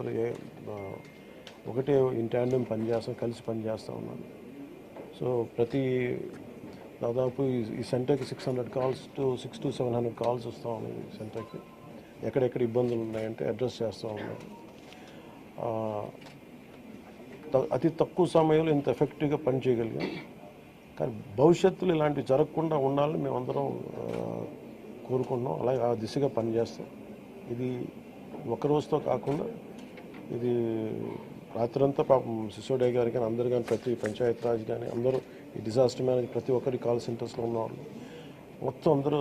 అందరూ ఒకటే ఇన్ ట్యాండెం పనిచేస్తాం, కలిసి పనిచేస్తూ ఉన్నాను. సో దాదాపు ఈ సెంటర్కి 600 calls to 700 calls వస్తూ ఉన్నాయి. ఈ సెంటర్కి ఎక్కడెక్కడ ఇబ్బందులు ఉన్నాయంటే అడ్రస్ చేస్తూ ఉన్నాం. అతి తక్కువ సమయంలో ఇంత ఎఫెక్టివ్గా పనిచేయగలిగాం. కానీ భవిష్యత్తులో ఇలాంటివి జరగకుండా ఉండాలని మేమందరం కోరుకుంటున్నాం. అలాగే ఆ దిశగా పనిచేస్తాం. ఇది ఒక రోజుతో కాకుండా ఇది రాత్రంతా పాపం సిసోడియా గారు కానీ అందరు కానీ ప్రతి పంచాయతీరాజ్ కానీ అందరూ ఈ డిజాస్టర్ మేనేజ్ ప్రతి ఒక్కరి కాల్ సెంటర్స్లో ఉన్నవాళ్ళు మొత్తం అందరూ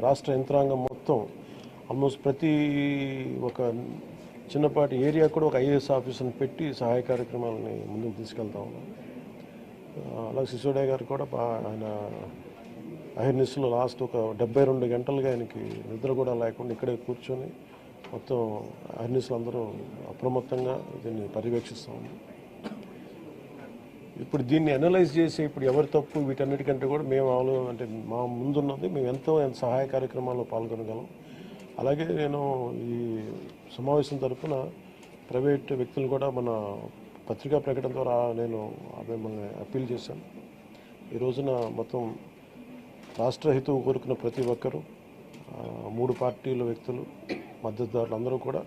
రాష్ట్ర యంత్రాంగం మొత్తం ఆల్మోస్ట్ ప్రతి ఒక చిన్నపాటి ఏరియా కూడా ఒక IAS ఆఫీసర్ని పెట్టి సహాయ కార్యక్రమాలని ముందుకు తీసుకెళ్తా ఉన్నాం. అలాగే సిసోడియా గారు కూడా ఆయన అహిర్నిస్లో లాస్ట్ ఒక 72 గంటలుగా ఆయనకి నిద్ర కూడా లేకుండా ఇక్కడే కూర్చొని మొత్తం అహిర్నిస్లు అందరూ అప్రమత్తంగా దీన్ని పర్యవేక్షిస్తూ ఉంది. ఇప్పుడు దీన్ని అనలైజ్ చేసి ఇప్పుడు ఎవరి తప్పు వీటన్నిటికంటే కూడా మేము అంటే మా ముందున్నది మేము ఎంత సహాయ కార్యక్రమాల్లో పాల్గొనగలం. అలాగే నేను ఈ సమావేశం తరఫున ప్రైవేట్ వ్యక్తులు కూడా మన పత్రికా ప్రకటన ద్వారా నేను మిమ్మల్ని అప్పీల్ చేశాను. ఈ రోజున మొత్తం రాష్ట్ర హితువు కోరుకున్న ప్రతి ఒక్కరూ 3 పార్టీల వ్యక్తులు మద్దతుదారులు అందరూ కూడా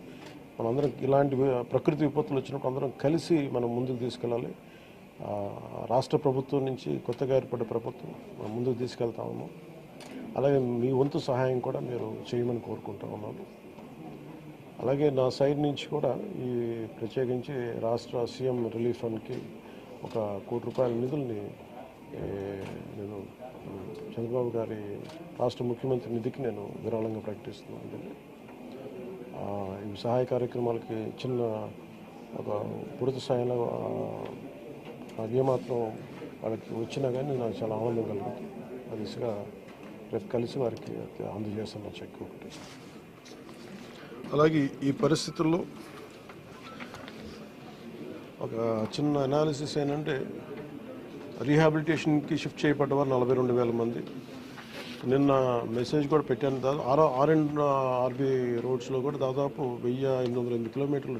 మనందరం ఇలాంటి ప్రకృతి విపత్తులు వచ్చినప్పుడు అందరం కలిసి మనం ముందుకు తీసుకెళ్ళాలి. రాష్ట్ర ప్రభుత్వం నుంచి కొత్తగా ఏర్పడ్డ ప్రభుత్వం మనం ముందుకు తీసుకెళ్తా ఉన్నాం. అలాగే మీ వంతు సహాయం కూడా మీరు చేయమని కోరుకుంటా ఉన్నాను. అలాగే నా సైడ్ నుంచి కూడా ఈ ప్రత్యేకించి రాష్ట్ర సీఎం రిలీఫ్ ఫండ్కి 1 కోటి రూపాయల నిధుల్ని నేను చంద్రబాబు గారి రాష్ట్ర ముఖ్యమంత్రి నిధికి నేను విరాళంగా ప్రకటిస్తున్నాను. ఈ సహాయ కార్యక్రమాలకి చిన్న ఒక పూర్తి స్థాయిలో ఏమాత్రం వాళ్ళకి వచ్చినా కానీ నాకు చాలా ఆనందం కలుగుతుంది. ఆ దిశగా రేపు కలిసి వారికి అందజేస్తున్న చెక్ ఒకటి. అలాగే ఈ పరిస్థితుల్లో ఒక చిన్న అనాలిసిస్ ఏంటంటే రీహాబిలిటేషన్కి షిఫ్ట్ చేయబడ్డ వారు 42,000 మంది. నిన్న మెసేజ్ కూడా పెట్టాను. RNRB రోడ్స్లో కూడా దాదాపు 1,808 కిలోమీటర్లు